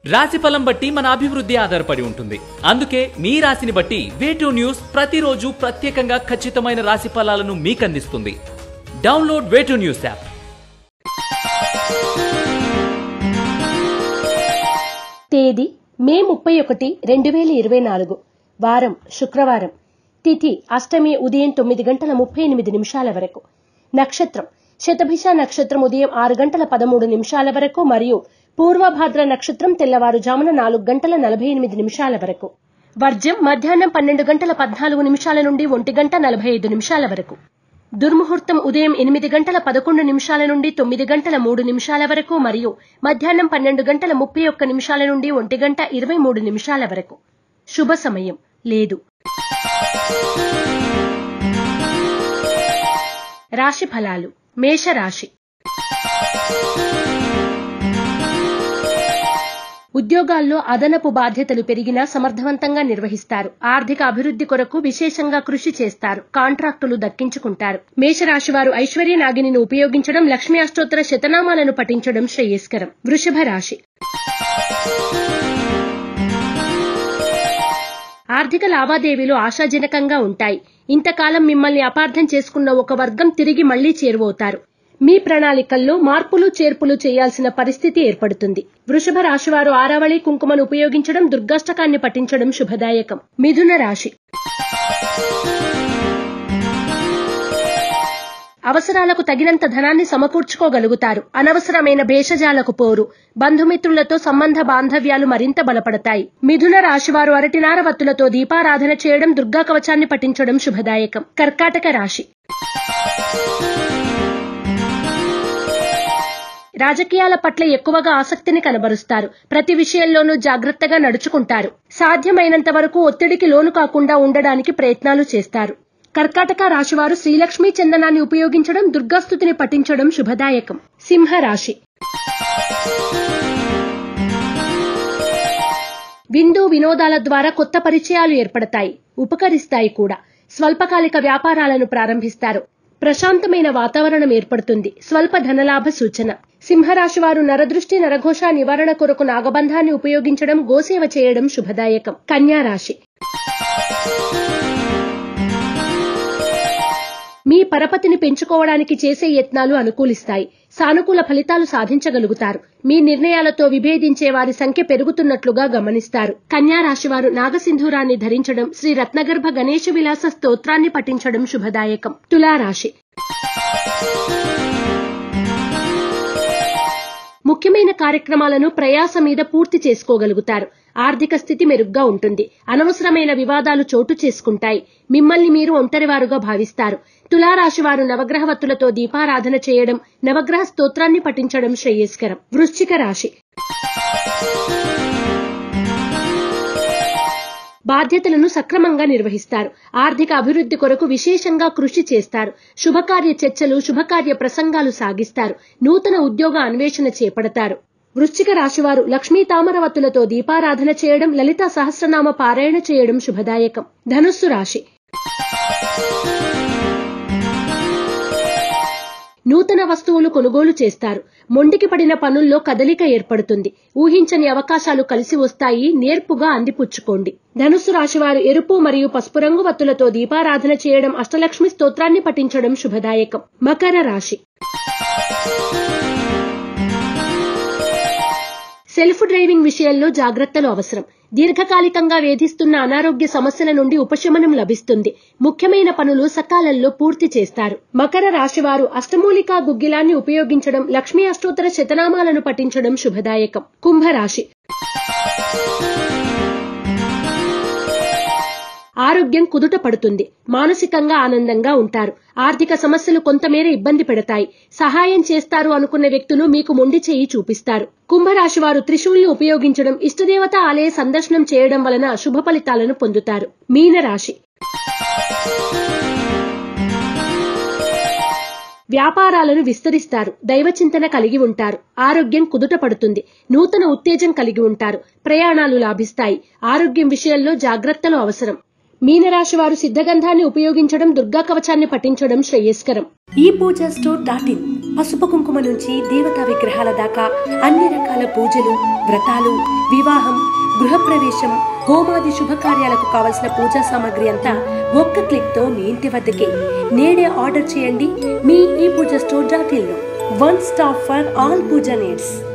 రాశిఫలం బట్టి మన అభివృద్ధి ఆధారపడి ఉంటుంది. అందుకే మీ రాశిని బట్టి వే2 న్యూస్ ప్రతిరోజు ప్రత్యేకంగా ఖచ్చితమైన రాశి ఫలాలను మీకు అందిస్తుంది. Download way to news app. తేదీ మే 31, 2024. వారం శుక్రవారం. తిథి అష్టమి ఉదయం 9:38 వరకు. నక్షత్రం శతభిష నక్షత్రం ఉదయం 6:13 వరకు మరియు పూర్వభాద్ర నక్షత్రం తెల్లవారుజామున 4:48 వరకు. వర్జం మధ్యాహ్నం 12:14 నుండి 1:45 వరకు. దుర్ముహూర్తం ఉదయం 8:11 నుండి 9:03 వరకు మరియు మధ్యాహ్నం 12:31 నుండి 1:23 వరకు. శుభ సమయం లేదు. రాశి ఫలాలు. మేషరాశి. ఉద్యోగాల్లో అదనపు బాధ్యతలు పెరిగినా సమర్థవంతంగా నిర్వహిస్తారు. ఆర్థిక అభివృద్ధి కొరకు విశేషంగా కృషి చేస్తారు. కాంట్రాక్టులు దక్కించుకుంటారు. మేషరాశి వారు ఐశ్వర్య నాగిని ఉపయోగించడం, లక్ష్మీ అష్టోత్తర శతనామాలను పఠించడం శ్రేయస్కరం. వృషభ రాశి. ఆర్థిక లావాదేవీలు ఆశాజనకంగా ఉంటాయి. ఇంతకాలం మిమ్మల్ని అపార్థం చేసుకున్న ఒక వర్గం తిరిగి మళ్లీ చేరువవుతారు. మీ ప్రణాళికల్లో మార్పులు చేర్పులు చేయాల్సిన పరిస్థితి ఏర్పడుతుంది. వృషభ రాశివారు ఆరావళి కుంకుమను ఉపయోగించడం, దుర్గాష్టకాన్ని పఠించడం శుభదాయకం. మిథున రాశి. అవసరాలకు తగినంత ధనాన్ని సమకూర్చుకోగలుగుతారు. అనవసరమైన భేషజాలకు పోరు. బంధుమిత్రులతో సంబంధ బాంధవ్యాలు మరింత బలపడతాయి. మిథున రాశివారు అరటినార వత్తులతో దీపారాధన చేయడం, దుర్గా కవచాన్ని పఠించడం శుభదాయకం. కర్కాటక రాశి. రాజకీయాల పట్ల ఎక్కువగా ఆసక్తిని కనబరుస్తారు. ప్రతి విషయంలోనూ జాగ్రత్తగా నడుచుకుంటారు. సాధ్యమైనంత వరకు ఒత్తిడికి లోను కాకుండా ఉండడానికి ప్రయత్నాలు చేస్తారు. కర్కాటక రాశివారు శ్రీలక్ష్మీ చందనాన్ని ఉపయోగించడం, దుర్గాస్తుతిని పఠించడం శుభదాయకం. సింహరాశి. విందు వినోదాల ద్వారా కొత్త పరిచయాలు ఏర్పడతాయి, ఉపకరిస్తాయి కూడా. స్వల్పకాలిక వ్యాపారాలను ప్రారంభిస్తారు. ప్రశాంతమైన వాతావరణం ఏర్పడుతుంది. స్వల్ప ధనలాభ సూచన. సింహరాశి వారు నరదృష్టి నరఘోష నివారణ కొరకు నాగబంధాన్ని ఉపయోగించడం, గోసేవ చేయడం శుభదాయకం. కన్యా రాశి. మీ పరపతిని పెంచుకోవడానికి చేసే యత్నాలు అనుకూలిస్తాయి. సానుకూల ఫలితాలు సాధించగలుగుతారు. మీ నిర్ణయాలతో విభేదించే వారి సంఖ్య పెరుగుతున్నట్లుగా గమనిస్తారు. కన్యా రాశి వారు నాగసింధూరాన్ని ధరించడం, శ్రీ రత్నగర్భ గణేశ విలాస స్తోత్రాన్ని పఠించడం శుభదాయకం. తులారాశి. ముఖ్యమైన కార్యక్రమాలను ప్రయాస మీద పూర్తి చేసుకోగలుగుతారు. ఆర్థిక స్థితి మెరుగ్గా ఉంటుంది. అనవసరమైన వివాదాలు చోటు చేసుకుంటాయి. మిమ్మల్ని మీరు ఒంటరివారుగా భావిస్తారు. తులారాశి వారు నవగ్రహ వత్తులతో దీపారాధన చేయడం, నవగ్రహ స్తోత్రాన్ని పఠించడం శ్రేయస్కరం. వృశ్చిక రాశి. బాధ్యతలను సక్రమంగా నిర్వహిస్తారు. ఆర్థిక అభివృద్ధి కొరకు విశేషంగా కృషి చేస్తారు. శుభకార్య చర్చలు, శుభకార్య ప్రసంగాలు సాగిస్తారు. నూతన ఉద్యోగ అన్వేషణ చేపడతారు. వృశ్చిక రాశివారు లక్ష్మీ తామరవత్తులతో దీపారాధన చేయడం, లలితా సహస్రనామ పారాయణ చేయడం శుభదాయకం. ధనుస్సు రాశి. నూతన వస్తువులు కొనుగోలు చేస్తారు. మొండికి పడిన పనుల్లో కదలిక ఏర్పడుతుంది. ఊహించని అవకాశాలు కలిసి వస్తాయి. నేర్పుగా అందిపుచ్చుకోండి. ధనుస్సు రాశివారు ఎరుపు మరియు పసుపు రంగు వత్తులతో దీపారాధన చేయడం, అష్టలక్ష్మి స్తోత్రాన్ని పఠించడం శుభదాయకం. మకర రాశి. సెల్ఫ్ డ్రైవింగ్ విషయంలో జాగ్రత్తలు అవసరం. దీర్ఘకాలికంగా వేధిస్తున్న అనారోగ్య సమస్యల నుండి ఉపశమనం లభిస్తుంది. ముఖ్యమైన పనులు సకాలంలో పూర్తి చేస్తారు. మకర రాశివారు అష్టమూలికా గుగ్గిలాన్ని ఉపయోగించడం, లక్ష్మీ అష్టోత్తర శతనామాలను పఠించడం శుభదాయకం. కుంభరాశి. ఆరోగ్యం కుదుట పడుతుంది. మానసికంగా ఆనందంగా ఉంటారు. ఆర్థిక సమస్యలు కొంతమేర ఇబ్బంది పెడతాయి. సహాయం చేస్తారు అనుకున్న వ్యక్తులు మీకు మొండి చేయి చూపిస్తారు. కుంభరాశి వారు త్రిశూల్ని ఉపయోగించడం, ఇష్టదేవత ఆలయ సందర్శనం చేయడం వలన శుభ ఫలితాలను పొందుతారు. మీనరాశి. వ్యాపారాలను విస్తరిస్తారు. దైవచింతన కలిగి ఉంటారు. ఆరోగ్యం కుదుట పడుతుంది. నూతన ఉత్తేజం కలిగి ఉంటారు. ప్రయాణాలు లాభిస్తాయి. ఆరోగ్యం విషయంలో జాగ్రత్తలు అవసరం. మీనరాశి వారు సిద్ధగంధాన్ని ఉపయోగించడం, దుర్గా కవచాన్ని పఠించడం శ్రేయస్కరం. ePoojaStore.in పసుపు కుంకుమ నుంచి దేవతా విగ్రహాల దాకా అన్ని రకాల పూజలు, వ్రతాలు, వివాహం, గృహప్రవేశం, హోమాది శుభకార్యాలకు కావలసిన పూజా సామాగ్రి అంతా ఒక్క క్లిక్ తో మీ ఇంటి వద్దకే. నేడే ఆర్డర్ చేయండి మీ ఈ పూజ స్టోర్.in లో. One stop for all puja needs.